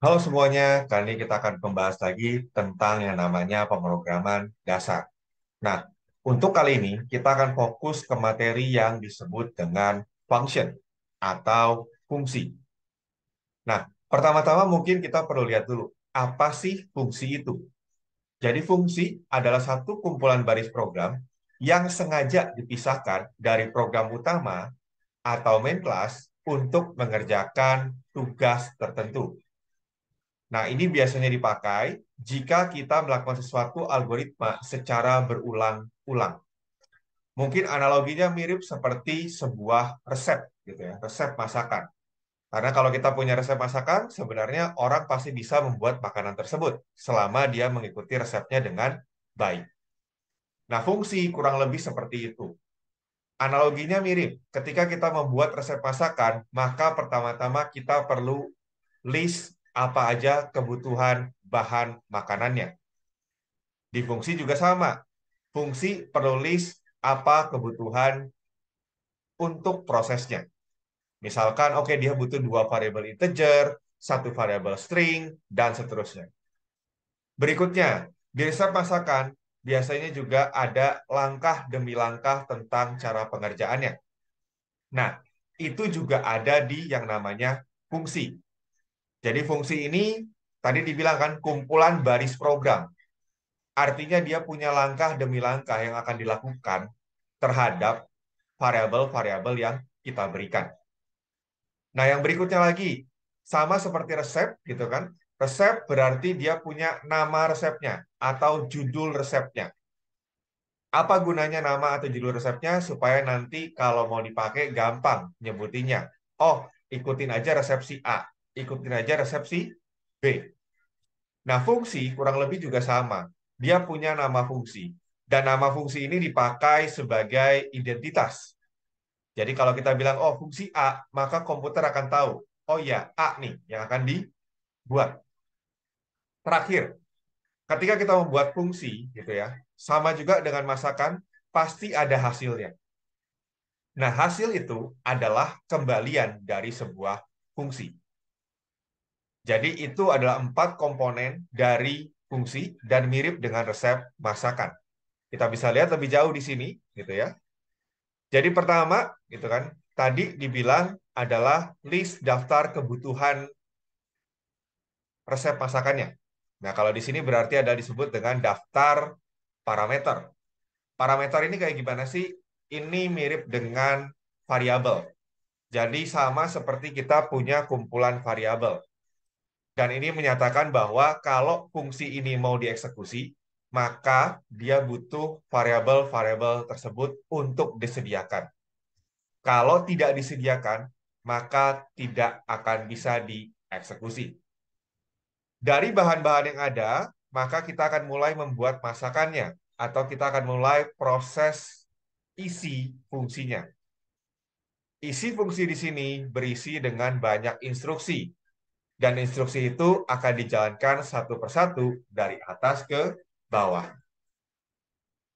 Halo semuanya, kali ini kita akan membahas lagi tentang yang namanya pemrograman dasar. Nah, untuk kali ini kita akan fokus ke materi yang disebut dengan function atau fungsi. Nah, pertama-tama mungkin kita perlu lihat dulu, apa sih fungsi itu? Jadi fungsi adalah satu kumpulan baris program yang sengaja dipisahkan dari program utama atau main class untuk mengerjakan tugas tertentu. Nah, ini biasanya dipakai jika kita melakukan sesuatu algoritma secara berulang-ulang. Mungkin analoginya mirip seperti sebuah resep gitu ya, resep masakan. Karena kalau kita punya resep masakan, sebenarnya orang pasti bisa membuat makanan tersebut selama dia mengikuti resepnya dengan baik. Nah, fungsi kurang lebih seperti itu. Analoginya mirip. Ketika kita membuat resep masakan, maka pertama-tama kita perlu list apa aja kebutuhan bahan makanannya. Di fungsi juga sama. Fungsi perlu list apa kebutuhan untuk prosesnya. Misalkan, oke, dia butuh dua variabel integer, satu variabel string, dan seterusnya. Berikutnya, di resep masakan, biasanya juga ada langkah demi langkah tentang cara pengerjaannya. Nah, itu juga ada di yang namanya fungsi. Jadi fungsi ini tadi dibilang kan kumpulan baris program. Artinya dia punya langkah demi langkah yang akan dilakukan terhadap variabel-variabel yang kita berikan. Nah, yang berikutnya lagi, sama seperti resep gitu kan. Resep berarti dia punya nama resepnya atau judul resepnya. Apa gunanya nama atau judul resepnya? Supaya nanti kalau mau dipakai gampang nyebutinnya. Oh, ikutin aja resepsi A, ikutin aja resepsi B. Nah, fungsi kurang lebih juga sama. Dia punya nama fungsi. Dan nama fungsi ini dipakai sebagai identitas. Jadi kalau kita bilang, oh fungsi A, maka komputer akan tahu, oh ya, A nih yang akan dibuat. Terakhir, ketika kita membuat fungsi, gitu ya, sama juga dengan masakan, pasti ada hasilnya. Nah, hasil itu adalah kembalian dari sebuah fungsi. Jadi itu adalah 4 komponen dari fungsi dan mirip dengan resep masakan. Kita bisa lihat lebih jauh di sini, gitu ya. Jadi pertama, gitu kan, tadi dibilang adalah list daftar kebutuhan resep masakannya. Nah, kalau di sini berarti ada disebut dengan daftar parameter. Parameter ini kayak gimana sih? Ini mirip dengan variabel. Jadi sama seperti kita punya kumpulan variabel. Dan ini menyatakan bahwa kalau fungsi ini mau dieksekusi, maka dia butuh variabel-variabel tersebut untuk disediakan. Kalau tidak disediakan, maka tidak akan bisa dieksekusi. Dari bahan-bahan yang ada, maka kita akan mulai membuat masakannya, atau kita akan mulai proses isi fungsinya. Isi fungsi di sini berisi dengan banyak instruksi, dan instruksi itu akan dijalankan satu persatu dari atas ke bawah.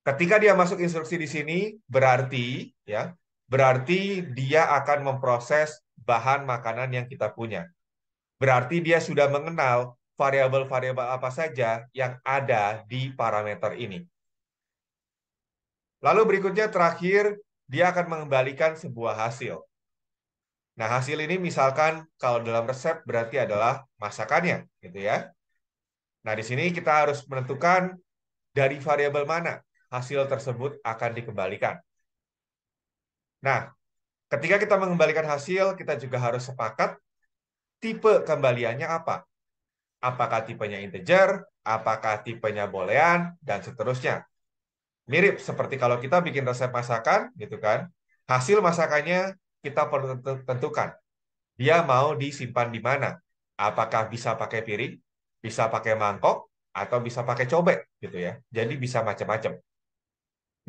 Ketika dia masuk instruksi di sini, berarti dia akan memproses bahan makanan yang kita punya. Berarti dia sudah mengenal variabel-variabel apa saja yang ada di parameter ini. Lalu berikutnya terakhir, dia akan mengembalikan sebuah hasil. Nah, hasil ini misalkan kalau dalam resep berarti adalah masakannya, gitu ya. Nah, di sini kita harus menentukan dari variabel mana hasil tersebut akan dikembalikan. Nah, ketika kita mengembalikan hasil, kita juga harus sepakat tipe kembaliannya apa. Apakah tipenya integer, apakah tipenya boolean, dan seterusnya. Mirip seperti kalau kita bikin resep masakan, gitu kan. Hasil masakannya kita perlu tentukan. Dia mau disimpan di mana? Apakah bisa pakai piring, bisa pakai mangkok, atau bisa pakai cobek, gitu ya. Jadi bisa macam-macam.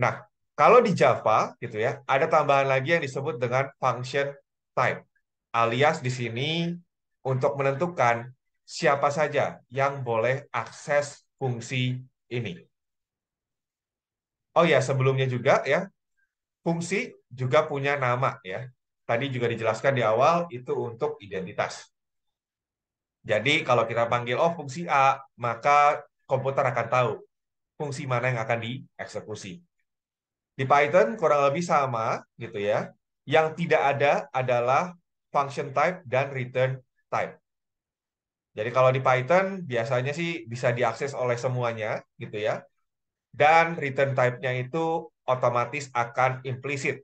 Nah, kalau di Java, gitu ya, ada tambahan lagi yang disebut dengan function type. Alias di sini untuk menentukan siapa saja yang boleh akses fungsi ini. Oh ya, sebelumnya juga ya, fungsi juga punya nama ya. Tadi juga dijelaskan di awal itu untuk identitas. Jadi kalau kita panggil oh fungsi A, maka komputer akan tahu fungsi mana yang akan dieksekusi. Di Python kurang lebih sama gitu ya. Yang tidak ada adalah function type dan return type. Jadi kalau di Python biasanya sih bisa diakses oleh semuanya gitu ya. Dan return type-nya itu otomatis akan implisit.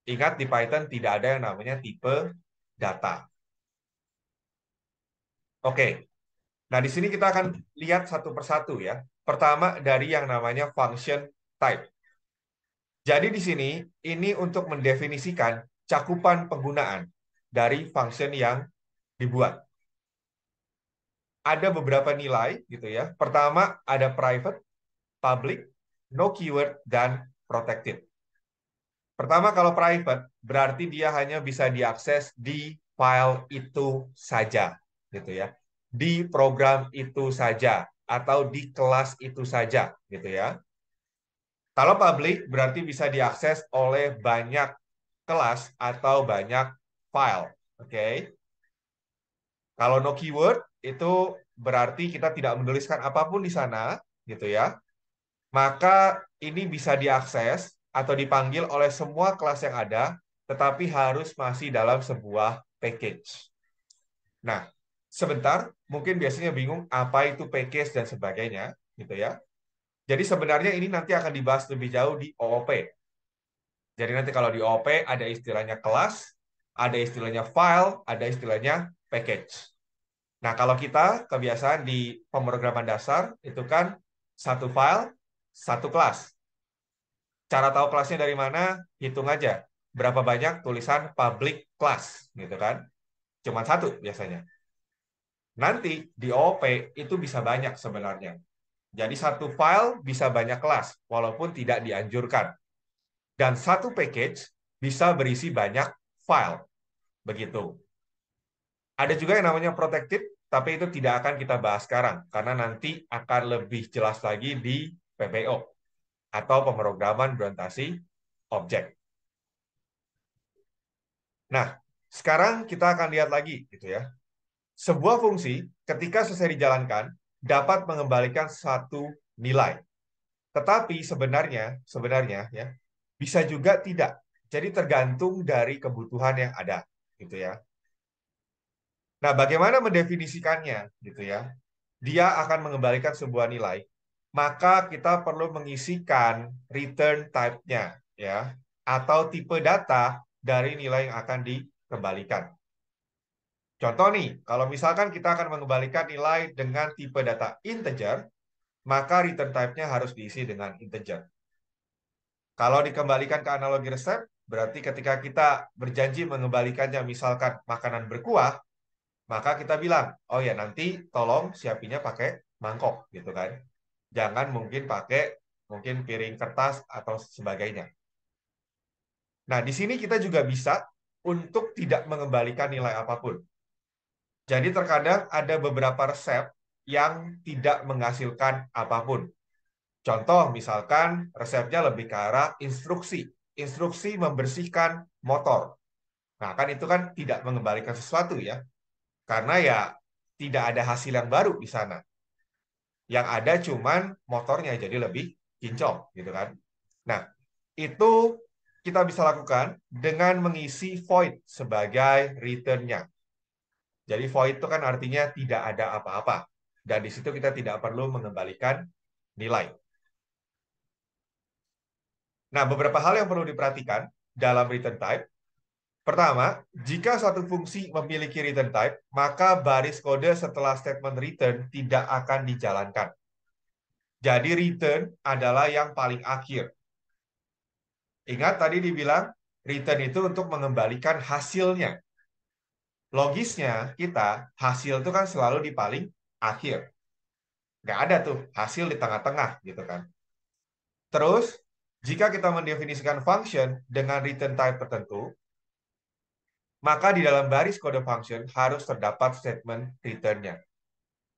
Ingat di Python tidak ada yang namanya tipe data. Oke. Nah, di sini kita akan lihat satu persatu ya. Pertama dari yang namanya function type. Jadi di sini ini untuk mendefinisikan cakupan penggunaan dari function yang dibuat. Ada beberapa nilai gitu ya. Pertama ada private, public, no keyword, dan protected. Pertama kalau private berarti dia hanya bisa diakses di file itu saja gitu ya. Di program itu saja atau di kelas itu saja gitu ya. Kalau public berarti bisa diakses oleh banyak kelas atau banyak file. Oke. Kalau no keyword itu berarti kita tidak menuliskan apapun di sana gitu ya. Maka ini bisa diakses atau dipanggil oleh semua kelas yang ada, tetapi harus masih dalam sebuah package. Nah, sebentar, mungkin biasanya bingung apa itu package dan sebagainya, gitu ya. Jadi sebenarnya ini nanti akan dibahas lebih jauh di OOP. Jadi nanti kalau di OOP ada istilahnya kelas, ada istilahnya file, ada istilahnya package. Nah, kalau kita kebiasaan di pemrograman dasar itu kan satu file, satu kelas. Cara tahu kelasnya dari mana? Hitung aja. Berapa banyak tulisan public class, gitu kan? Cuma satu biasanya. Nanti di OOP itu bisa banyak sebenarnya. Jadi satu file bisa banyak kelas, walaupun tidak dianjurkan. Dan satu package bisa berisi banyak file. Begitu. Ada juga yang namanya protected, tapi itu tidak akan kita bahas sekarang, karena nanti akan lebih jelas lagi di PPO, atau pemrograman berorientasi objek. Nah, sekarang kita akan lihat lagi gitu ya. Sebuah fungsi ketika selesai dijalankan dapat mengembalikan satu nilai. Tetapi sebenarnya ya bisa juga tidak. Jadi tergantung dari kebutuhan yang ada gitu ya. Nah, bagaimana mendefinisikannya gitu ya? Dia akan mengembalikan sebuah nilai. Maka kita perlu mengisikan return type-nya ya atau tipe data dari nilai yang akan dikembalikan. Contoh nih, kalau misalkan kita akan mengembalikan nilai dengan tipe data integer, maka return type-nya harus diisi dengan integer. Kalau dikembalikan ke analogi resep, berarti ketika kita berjanji mengembalikannya misalkan makanan berkuah, maka kita bilang, oh ya nanti tolong siapinya pakai mangkok gitu kan. Jangan mungkin pakai mungkin piring kertas atau sebagainya. Nah, di sini kita juga bisa untuk tidak mengembalikan nilai apapun. Jadi terkadang ada beberapa resep yang tidak menghasilkan apapun. Contoh misalkan resepnya lebih ke arah instruksi. Instruksi membersihkan motor. Nah, kan itu kan tidak mengembalikan sesuatu ya. Karena ya tidak ada hasil yang baru di sana. Yang ada cuman motornya jadi lebih kinclong gitu kan. Nah, itu kita bisa lakukan dengan mengisi void sebagai return-nya. Jadi void itu kan artinya tidak ada apa-apa. Dan di situ kita tidak perlu mengembalikan nilai. Nah, beberapa hal yang perlu diperhatikan dalam return type. Pertama, jika satu fungsi memiliki return type, maka baris kode setelah statement return tidak akan dijalankan. Jadi return adalah yang paling akhir. Ingat tadi dibilang return itu untuk mengembalikan hasilnya. Logisnya kita hasil itu kan selalu di paling akhir. Nggak ada tuh hasil di tengah-tengah gitu kan. Terus, jika kita mendefinisikan function dengan return type tertentu, maka di dalam baris kode function harus terdapat statement return-nya.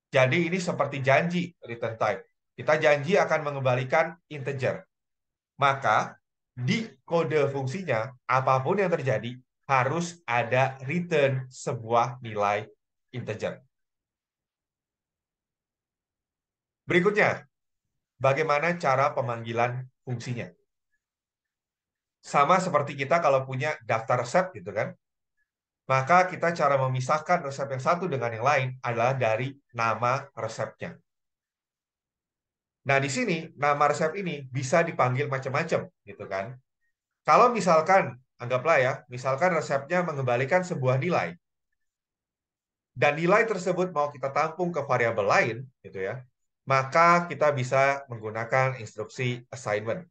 Jadi ini seperti janji return type. Kita janji akan mengembalikan integer. Maka di kode fungsinya, apapun yang terjadi, harus ada return sebuah nilai integer. Berikutnya, bagaimana cara pemanggilan fungsinya? Sama seperti kita kalau punya daftar resep gitu kan. Maka kita cara memisahkan resep yang satu dengan yang lain adalah dari nama resepnya. Nah, di sini nama resep ini bisa dipanggil macam-macam gitu kan. Kalau misalkan, anggaplah ya, misalkan resepnya mengembalikan sebuah nilai, dan nilai tersebut mau kita tampung ke variabel lain, gitu ya, maka kita bisa menggunakan instruksi assignment.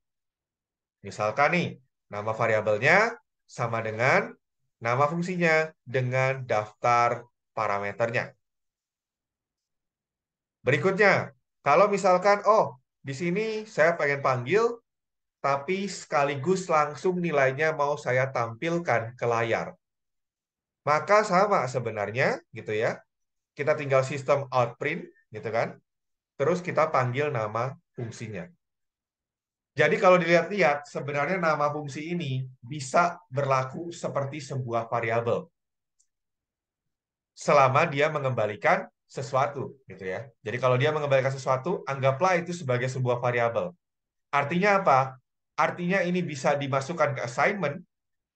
Misalkan nih, nama variabelnya sama dengan nama fungsinya dengan daftar parameternya. Berikutnya, kalau misalkan, oh, di sini saya pengen panggil, tapi sekaligus langsung nilainya mau saya tampilkan ke layar. Maka sama sebenarnya, gitu ya. Kita tinggal sistem outprint, gitu kan. Terus kita panggil nama fungsinya. Jadi kalau dilihat-lihat, sebenarnya nama fungsi ini bisa berlaku seperti sebuah variabel selama dia mengembalikan sesuatu, gitu ya. Jadi kalau dia mengembalikan sesuatu, anggaplah itu sebagai sebuah variabel. Artinya apa? Artinya ini bisa dimasukkan ke assignment,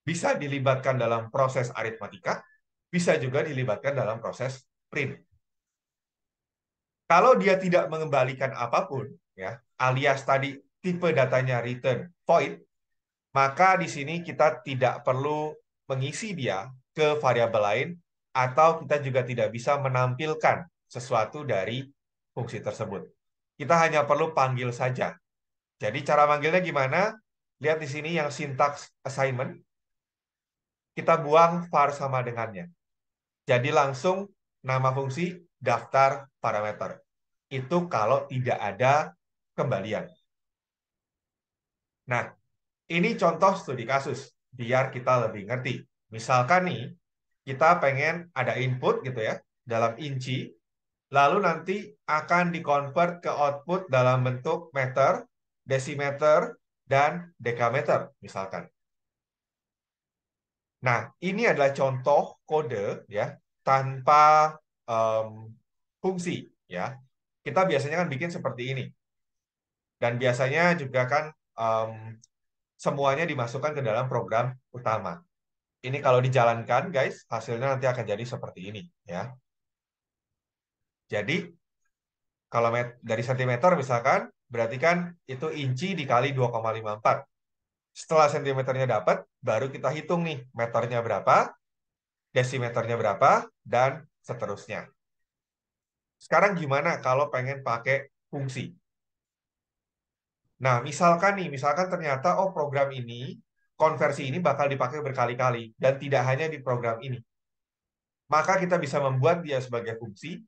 bisa dilibatkan dalam proses aritmatika, bisa juga dilibatkan dalam proses print. Kalau dia tidak mengembalikan apapun, ya, alias tadi tipe datanya return void, maka di sini kita tidak perlu mengisi dia ke variabel lain, atau kita juga tidak bisa menampilkan sesuatu dari fungsi tersebut. Kita hanya perlu panggil saja. Jadi cara manggilnya gimana? Lihat di sini yang sintaks assignment, kita buang var sama dengannya. Jadi langsung nama fungsi daftar parameter. Itu kalau tidak ada kembalian. Nah, ini contoh studi kasus, biar kita lebih ngerti. Misalkan nih, kita pengen ada input gitu ya, dalam inci, lalu nanti akan dikonvert ke output dalam bentuk meter, desimeter, dan dekameter, misalkan. Nah, ini adalah contoh kode ya tanpa em, fungsi ya. Kita biasanya kan bikin seperti ini dan biasanya juga kan em, semuanya dimasukkan ke dalam program utama. Ini kalau dijalankan, guys, hasilnya nanti akan jadi seperti ini ya. Jadi kalau dari sentimeter misalkan, berarti kan itu inci dikali 2,54. Setelah sentimeternya dapat, baru kita hitung nih meternya berapa, desimeternya berapa, dan seterusnya. Sekarang gimana kalau pengen pakai fungsi? Nah, misalkan nih, misalkan ternyata oh program ini, konversi ini bakal dipakai berkali-kali dan tidak hanya di program ini. Maka kita bisa membuat dia sebagai fungsi.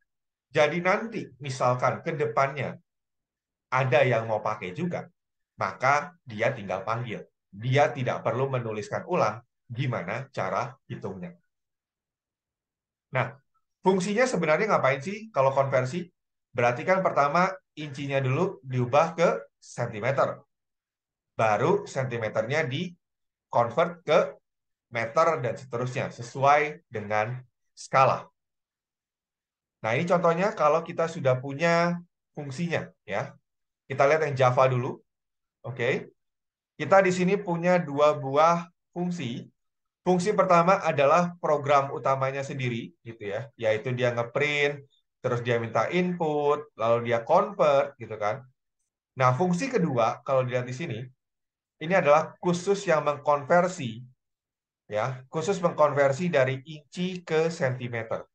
Jadi nanti misalkan ke depannya ada yang mau pakai juga, maka dia tinggal panggil. Dia tidak perlu menuliskan ulang gimana cara hitungnya. Nah, fungsinya sebenarnya ngapain sih kalau konversi? Berarti kan pertama incinya dulu diubah ke sentimeter. Baru sentimeternya di convert ke meter dan seterusnya sesuai dengan skala. Nah, ini contohnya kalau kita sudah punya fungsinya ya. Kita lihat yang Java dulu. Oke. Kita di sini punya dua buah fungsi. Fungsi pertama adalah program utamanya sendiri gitu ya, yaitu dia ngeprint, terus dia minta input, lalu dia convert gitu kan. Nah, fungsi kedua kalau dilihat di sini, ini adalah khusus yang mengkonversi ya, khusus mengkonversi dari inci ke sentimeter.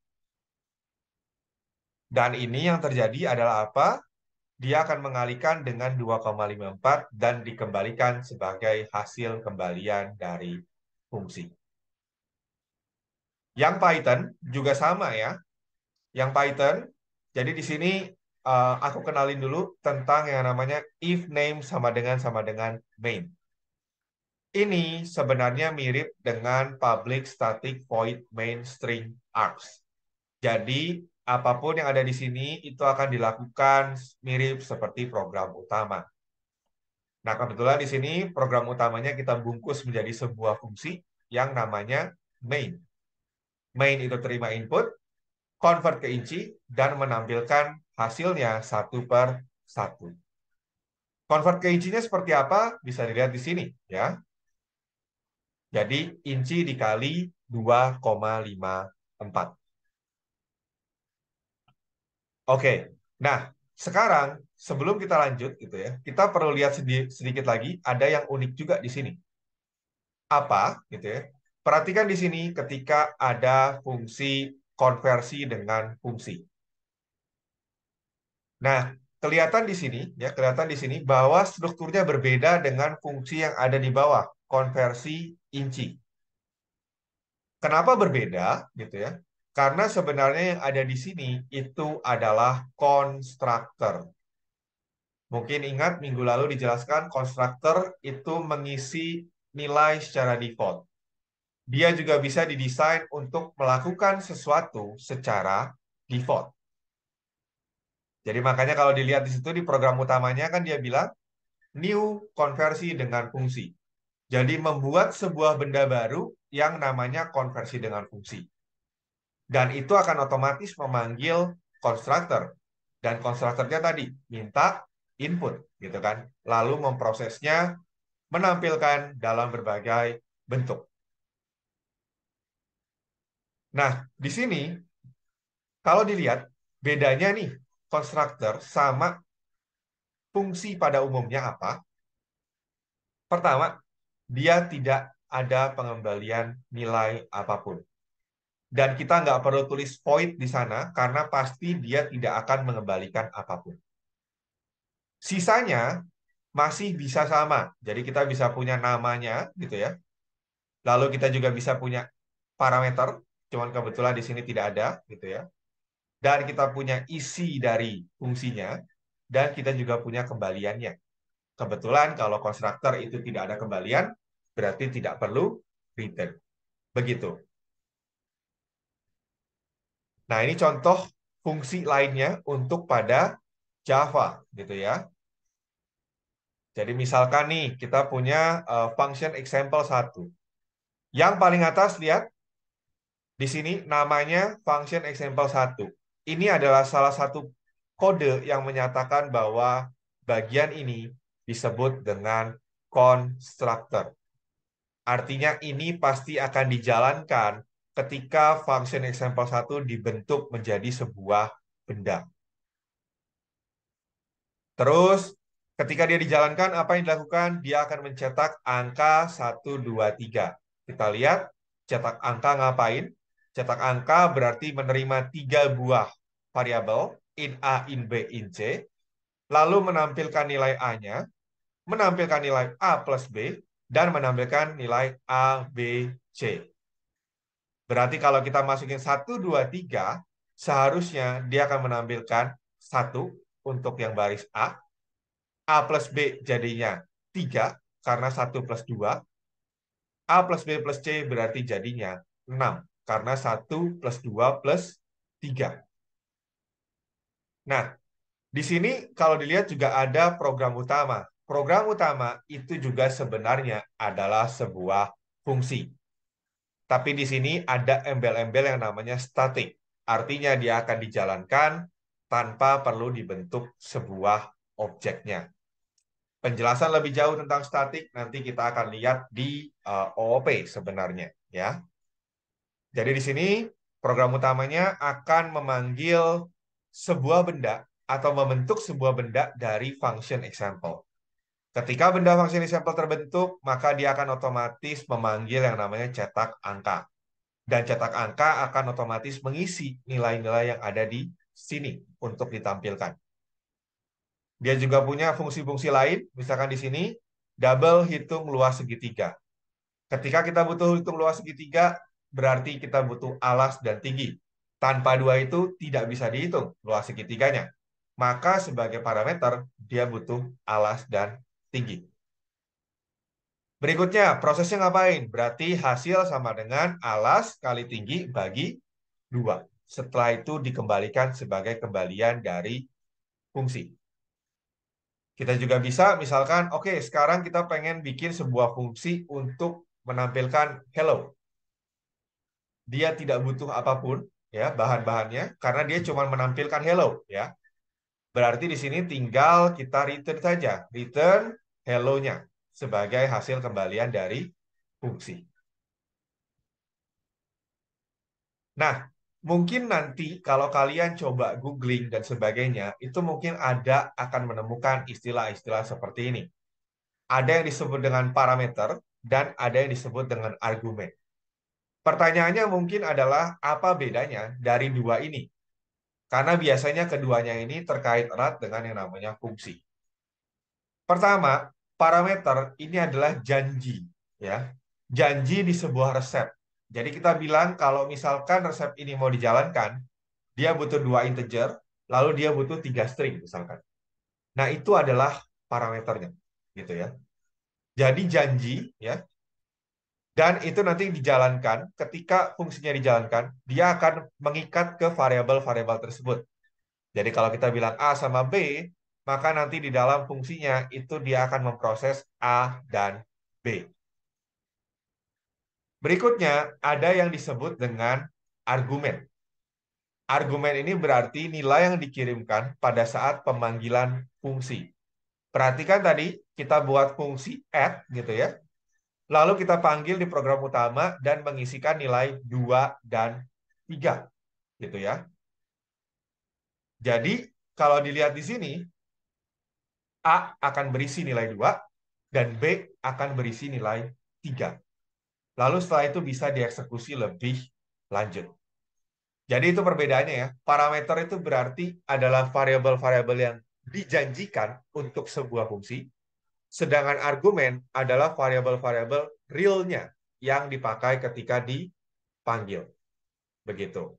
Dan ini yang terjadi adalah apa? Dia akan mengalihkan dengan 2,54 dan dikembalikan sebagai hasil kembalian dari fungsi. Yang Python juga sama ya. Yang Python, jadi di sini aku kenalin dulu tentang yang namanya if name sama dengan main. Ini sebenarnya mirip dengan public static void main string args. Jadi apapun yang ada di sini itu akan dilakukan mirip seperti program utama. Nah, kebetulan di sini program utamanya kita bungkus menjadi sebuah fungsi yang namanya main. Main itu terima input, convert ke inci, dan menampilkan hasilnya 1/1. Convert ke inchinya seperti apa? Bisa dilihat di sini, ya. Jadi inci dikali 2,54. Oke, nah sekarang sebelum kita lanjut gitu ya, kita perlu lihat sedikit lagi, ada yang unik juga di sini. Apa gitu ya? Perhatikan di sini ketika ada fungsi konversi dengan fungsi. Nah, kelihatan di sini ya, kelihatan di sini bahwa strukturnya berbeda dengan fungsi yang ada di bawah, konversi inci. Kenapa berbeda gitu ya? Karena sebenarnya yang ada di sini itu adalah konstruktor. Mungkin ingat minggu lalu dijelaskan konstruktor itu mengisi nilai secara default. Dia juga bisa didesain untuk melakukan sesuatu secara default. Jadi makanya kalau dilihat di situ di program utamanya kan dia bilang new konversi dengan fungsi. Jadi membuat sebuah benda baru yang namanya konversi dengan fungsi. Dan itu akan otomatis memanggil konstruktor. Dan konstruktornya tadi minta input gitu kan. Lalu memprosesnya menampilkan dalam berbagai bentuk. Nah, di sini kalau dilihat bedanya nih konstruktor sama fungsi pada umumnya apa? Pertama, dia tidak ada pengembalian nilai apapun. Dan kita nggak perlu tulis void di sana karena pasti dia tidak akan mengembalikan apapun. Sisanya masih bisa sama. Jadi kita bisa punya namanya gitu ya. Lalu kita juga bisa punya parameter, cuman kebetulan di sini tidak ada gitu ya. Dan kita punya isi dari fungsinya dan kita juga punya kembaliannya. Kebetulan kalau konstruktor itu tidak ada kembalian, berarti tidak perlu return. Begitu. Nah, ini contoh fungsi lainnya untuk pada Java gitu ya. Jadi misalkan nih kita punya function example 1. Yang paling atas lihat di sini namanya function example 1. Ini adalah salah satu kode yang menyatakan bahwa bagian ini disebut dengan constructor. Artinya ini pasti akan dijalankan ketika function example 1 dibentuk menjadi sebuah benda. Terus ketika dia dijalankan, apa yang dilakukan? Dia akan mencetak angka 1, 2, 3. Kita lihat cetak angka ngapain? Cetak angka berarti menerima 3 buah variabel in A, in B, in C. Lalu menampilkan nilai A-nya, menampilkan nilai A plus B, dan menampilkan nilai A, B, C. Berarti kalau kita masukin 1, 2, 3, seharusnya dia akan menampilkan 1 untuk yang baris A, A plus B jadinya 3 karena 1 plus 2. A plus B plus C berarti jadinya 6 karena 1 plus 2 plus 3. Nah, di sini kalau dilihat juga ada program utama. Program utama itu juga sebenarnya adalah sebuah fungsi. Tapi di sini ada embel-embel yang namanya static. Artinya dia akan dijalankan tanpa perlu dibentuk sebuah objeknya. Penjelasan lebih jauh tentang statik nanti kita akan lihat di OOP sebenarnya ya. Jadi di sini program utamanya akan memanggil sebuah benda atau membentuk sebuah benda dari function example. Ketika benda function example terbentuk, maka dia akan otomatis memanggil yang namanya cetak angka. Dan cetak angka akan otomatis mengisi nilai-nilai yang ada di sini untuk ditampilkan. Dia juga punya fungsi-fungsi lain, misalkan di sini double hitung luas segitiga. Ketika kita butuh hitung luas segitiga, berarti kita butuh alas dan tinggi. Tanpa dua itu tidak bisa dihitung luas segitiganya. Maka sebagai parameter, dia butuh alas dan tinggi. Berikutnya, prosesnya ngapain? Berarti hasil sama dengan alas kali tinggi bagi 2. Setelah itu dikembalikan sebagai kembalian dari fungsi. Kita juga bisa, misalkan, oke, sekarang kita pengen bikin sebuah fungsi untuk menampilkan hello. Dia tidak butuh apapun, ya, bahan-bahannya, karena dia cuma menampilkan hello, ya. Berarti di sini tinggal kita return saja. Return hello-nya sebagai hasil kembalian dari fungsi. Nah, mungkin nanti kalau kalian coba googling dan sebagainya, itu mungkin ada akan menemukan istilah-istilah seperti ini. Ada yang disebut dengan parameter dan ada yang disebut dengan argumen. Pertanyaannya mungkin adalah apa bedanya dari dua ini? Karena biasanya keduanya ini terkait erat dengan yang namanya fungsi. Pertama, parameter ini adalah janji, ya. Janji di sebuah resep. Jadi kita bilang kalau misalkan resep ini mau dijalankan, dia butuh dua integer, lalu dia butuh tiga string misalkan. Nah, itu adalah parameternya, gitu ya. Jadi janji, ya, dan itu nanti dijalankan. Ketika fungsinya dijalankan, dia akan mengikat ke variabel-variabel tersebut. Jadi kalau kita bilang A sama B, maka nanti di dalam fungsinya itu dia akan memproses A dan B. Berikutnya ada yang disebut dengan argumen. Argumen ini berarti nilai yang dikirimkan pada saat pemanggilan fungsi. Perhatikan tadi kita buat fungsi add gitu ya. Lalu kita panggil di program utama dan mengisikan nilai 2 dan 3 gitu ya. Jadi kalau dilihat di sini A akan berisi nilai 2 dan B akan berisi nilai 3. Lalu setelah itu bisa dieksekusi lebih lanjut. Jadi itu perbedaannya ya. Parameter itu berarti adalah variabel-variabel yang dijanjikan untuk sebuah fungsi. Sedangkan argumen adalah variabel-variabel realnya yang dipakai ketika dipanggil. Begitu.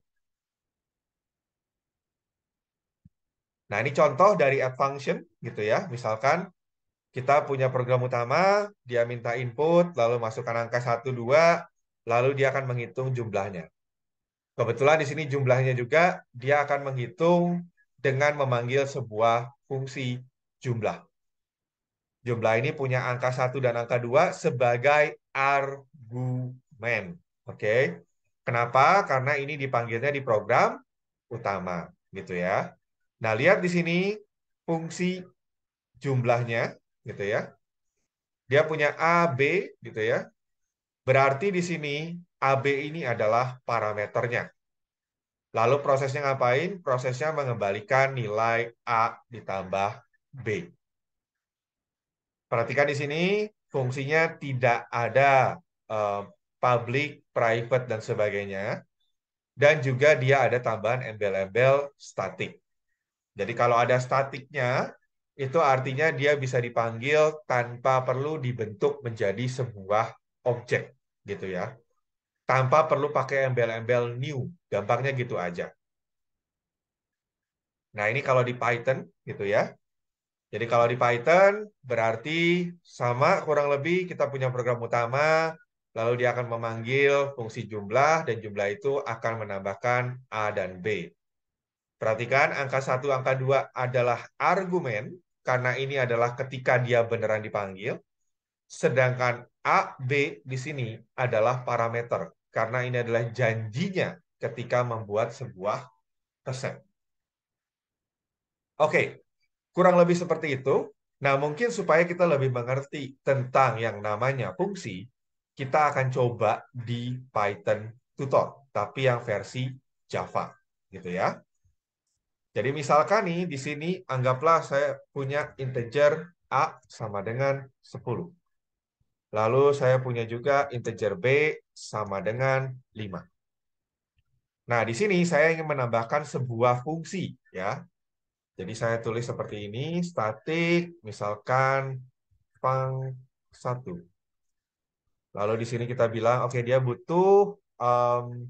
Nah, ini contoh dari add function gitu ya. Misalkan kita punya program utama, dia minta input, lalu masukkan angka 1, 2, lalu dia akan menghitung jumlahnya. Kebetulan di sini jumlahnya juga dia akan menghitung dengan memanggil sebuah fungsi jumlah. Jumlah ini punya angka 1 dan angka 2 sebagai argumen. Oke. Kenapa? Karena ini dipanggilnya di program utama, gitu ya. Nah, lihat di sini fungsi jumlahnya, gitu ya. Dia punya A, B, gitu ya. Berarti di sini AB ini adalah parameternya. Lalu prosesnya ngapain? Prosesnya mengembalikan nilai A ditambah B. Perhatikan di sini fungsinya tidak ada eh, public, private, dan sebagainya. Dan juga dia ada tambahan embel-embel statik. Jadi kalau ada statiknya, itu artinya dia bisa dipanggil tanpa perlu dibentuk menjadi sebuah objek. Gitu ya. Tanpa perlu pakai embel-embel new. Gampangnya gitu aja. Nah, ini kalau di Python gitu ya. Jadi kalau di Python berarti sama kurang lebih kita punya program utama, lalu dia akan memanggil fungsi jumlah dan jumlah itu akan menambahkan A dan B. Perhatikan angka 1, angka 2 adalah argumen karena ini adalah ketika dia beneran dipanggil. Sedangkan A, B di sini adalah parameter karena ini adalah janjinya ketika membuat sebuah resep. Oke, kurang lebih seperti itu. Nah, mungkin supaya kita lebih mengerti tentang yang namanya fungsi, kita akan coba di Python tutor, tapi yang versi Java, gitu ya. Jadi misalkan nih di sini anggaplah saya punya integer A sama dengan 10. Lalu saya punya juga integer B sama dengan 5. Nah, di sini saya ingin menambahkan sebuah fungsi ya. Jadi saya tulis seperti ini, statik, misalkan fang 1. Lalu di sini kita bilang, oke dia butuh em,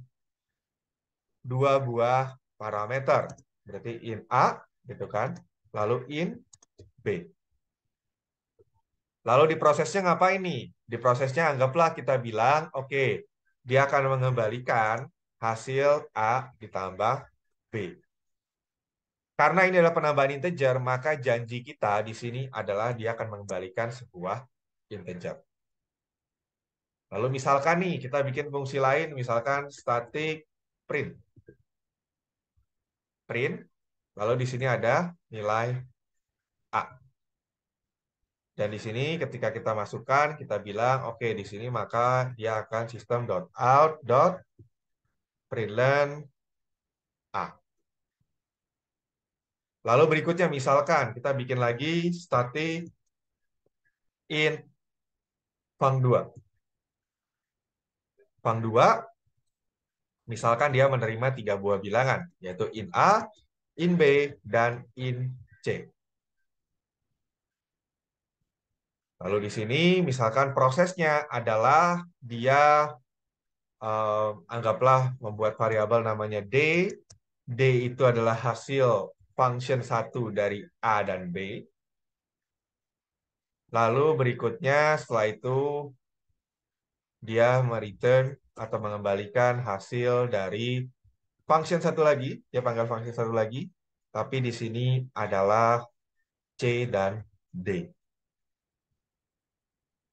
dua buah parameter. Berarti in A, gitu kan. Lalu in B. Lalu di prosesnya ngapain nih? Di prosesnya anggaplah kita bilang, oke, dia akan mengembalikan hasil A ditambah B. Karena ini adalah penambahan integer, maka janji kita di sini adalah dia akan mengembalikan sebuah integer. Lalu misalkan nih, kita bikin fungsi lain, misalkan static print. Print. Lalu di sini ada nilai A. Dan di sini ketika kita masukkan, kita bilang, oke, di sini maka dia akan system.out.println A. Lalu berikutnya misalkan kita bikin lagi static int fang2. Fang2, misalkan dia menerima 3 buah bilangan, yaitu int A, int B, dan int C. Lalu di sini misalkan prosesnya adalah dia anggaplah membuat variabel namanya D. D itu adalah hasil function 1 dari A dan B. Lalu berikutnya setelah itu dia mereturn atau mengembalikan hasil dari function satu lagi. Dia panggil function satu lagi. Tapi di sini adalah C dan D.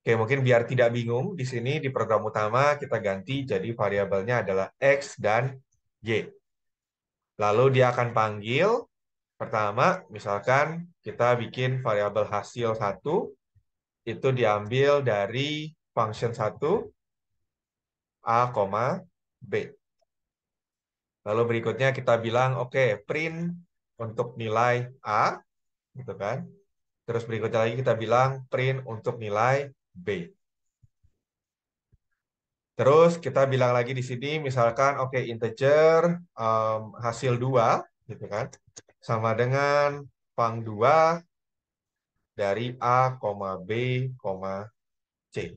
Oke, mungkin biar tidak bingung, di sini di program utama kita ganti jadi variabelnya adalah X dan Y. Lalu dia akan panggil, pertama, misalkan kita bikin variabel hasil satu, itu diambil dari function satu A, B. Lalu berikutnya kita bilang, oke, print untuk nilai A, gitu kan. Terus berikutnya lagi kita bilang print untuk nilai B. Terus kita bilang lagi di sini, misalkan, oke, integer hasil 2, gitu kan, sama dengan fang2 dari A, B, C.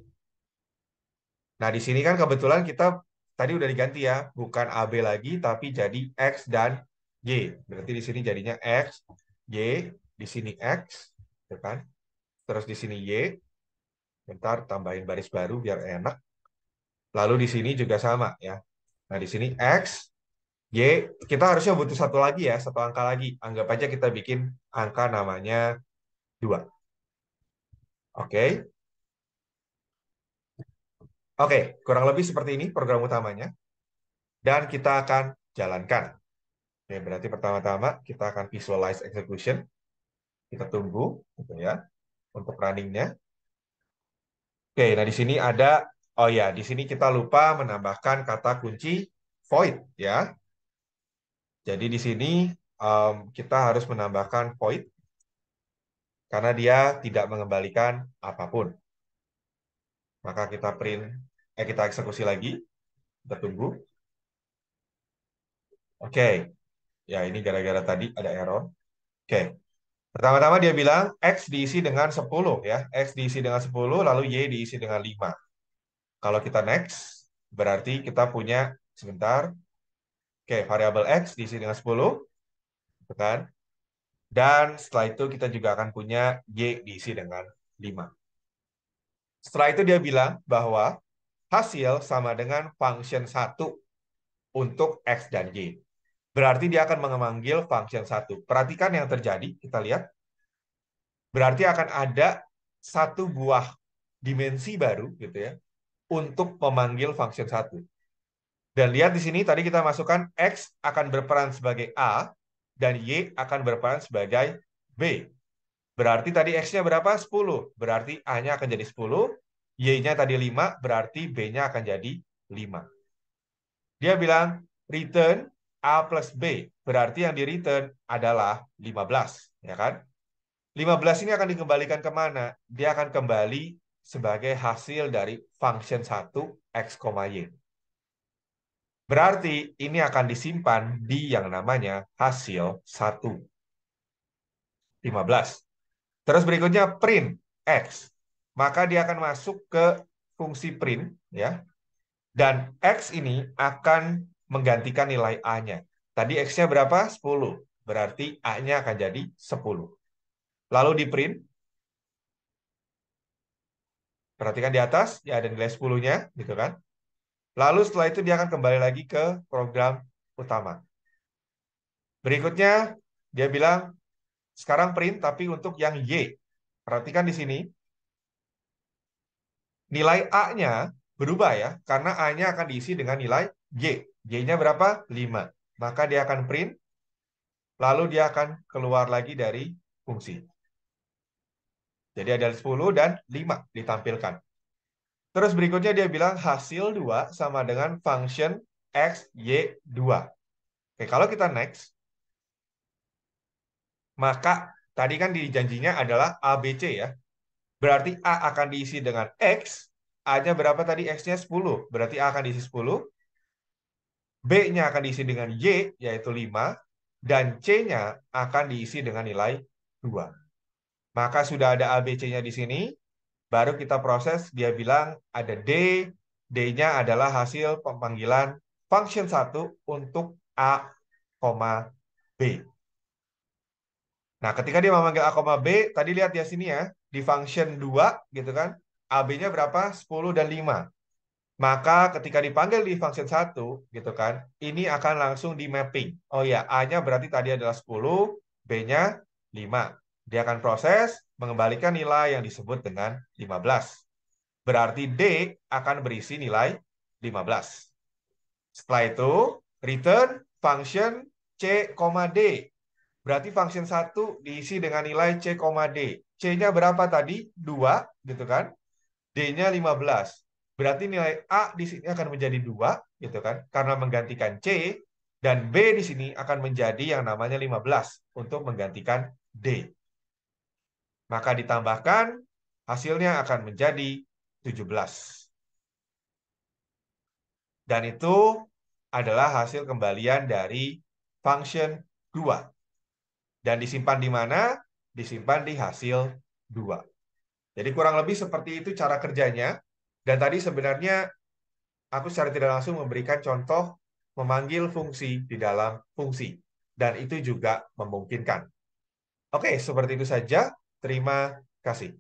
Nah, di sini kan kebetulan kita tadi udah diganti ya, bukan AB lagi, tapi jadi X dan Y. Berarti di sini jadinya X, Y, di sini X, ya kan? Terus di sini Y. Bentar, tambahin baris baru biar enak. Lalu di sini juga sama ya. Nah, di sini X, Y, kita harusnya butuh satu lagi ya, satu angka lagi. Anggap aja kita bikin angka namanya 2. Oke. Oke, kurang lebih seperti ini program utamanya. Dan kita akan jalankan. Oke, berarti pertama-tama kita akan visualize execution. Kita tunggu gitu ya untuk runningnya. Oke, nah di sini ada, oh ya, di sini kita lupa menambahkan kata kunci void ya. Jadi di sini kita harus menambahkan void karena dia tidak mengembalikan apapun. Maka kita print, kita eksekusi lagi. Kita tunggu. Oke, ya ini gara-gara tadi ada error. Oke, pertama-tama dia bilang X diisi dengan 10 ya. X diisi dengan 10, lalu Y diisi dengan 5. Kalau kita next, berarti kita punya, sebentar, oke, variabel X diisi dengan 10, gitu kan? Dan setelah itu kita juga akan punya Y diisi dengan 5. Setelah itu dia bilang bahwa hasil sama dengan function 1 untuk X dan Y. Berarti dia akan memanggil function 1. Perhatikan yang terjadi, kita lihat. Berarti akan ada satu buah dimensi baru gitu ya untuk memanggil function 1. Dan lihat di sini tadi kita masukkan X akan berperan sebagai A dan Y akan berperan sebagai B. Berarti tadi X-nya berapa? 10. Berarti A-nya akan jadi 10. Y-nya tadi 5. Berarti B-nya akan jadi 5. Dia bilang return A plus B. Berarti yang di return adalah 15. Ya kan? 15 ini akan dikembalikan kemana? Dia akan kembali sebagai hasil dari function 1 X, Y. Berarti ini akan disimpan di yang namanya hasil 1. 15. Terus berikutnya print X. Maka dia akan masuk ke fungsi print ya. Dan X ini akan menggantikan nilai A-nya. Tadi X-nya berapa? 10. Berarti A-nya akan jadi 10. Lalu di print. Perhatikan di atas, ya ada nilai 10-nya, gitu kan. Lalu setelah itu dia akan kembali lagi ke program utama. Berikutnya, dia bilang, sekarang print, tapi untuk yang Y. Perhatikan di sini, nilai A-nya berubah ya, karena A-nya akan diisi dengan nilai Y. Y-nya berapa? 5. Maka dia akan print lalu dia akan keluar lagi dari fungsi. Jadi ada 10 dan 5 ditampilkan. Terus berikutnya dia bilang hasil 2 sama dengan function X, Y, 2. Oke, kalau kita next, maka tadi kan di janjinya adalah A, B, C ya. Berarti A akan diisi dengan X, A-nya berapa tadi? X-nya 10. Berarti A akan diisi 10. B-nya akan diisi dengan Y, yaitu 5. Dan C-nya akan diisi dengan nilai 2. Maka sudah ada A, B, C-nya di sini. Baru kita proses, dia bilang ada D. D-nya adalah hasil pemanggilan function 1 untuk A, B. Nah, ketika dia memanggil A, B, tadi lihat ya sini ya, di function 2 gitu kan, AB-nya berapa? 10 dan 5. Maka ketika dipanggil di function 1 gitu kan, ini akan langsung di mapping. Oh ya, A-nya berarti tadi adalah 10, B-nya 5. Dia akan proses mengembalikan nilai yang disebut dengan 15. Berarti D akan berisi nilai 15. Setelah itu, return function C, D. Berarti function 1 diisi dengan nilai C, D. C-nya berapa tadi? 2, gitu kan? D-nya 15. Berarti nilai A di sini akan menjadi 2, gitu kan? Karena menggantikan C, dan B di sini akan menjadi yang namanya 15 untuk menggantikan D. Maka ditambahkan, hasilnya akan menjadi 17. Dan itu adalah hasil kembalian dari function 2. Dan disimpan di mana? Disimpan di hasil 2. Jadi kurang lebih seperti itu cara kerjanya. Dan tadi sebenarnya aku secara tidak langsung memberikan contoh memanggil fungsi di dalam fungsi. Dan itu juga memungkinkan. Oke, seperti itu saja. Terima kasih.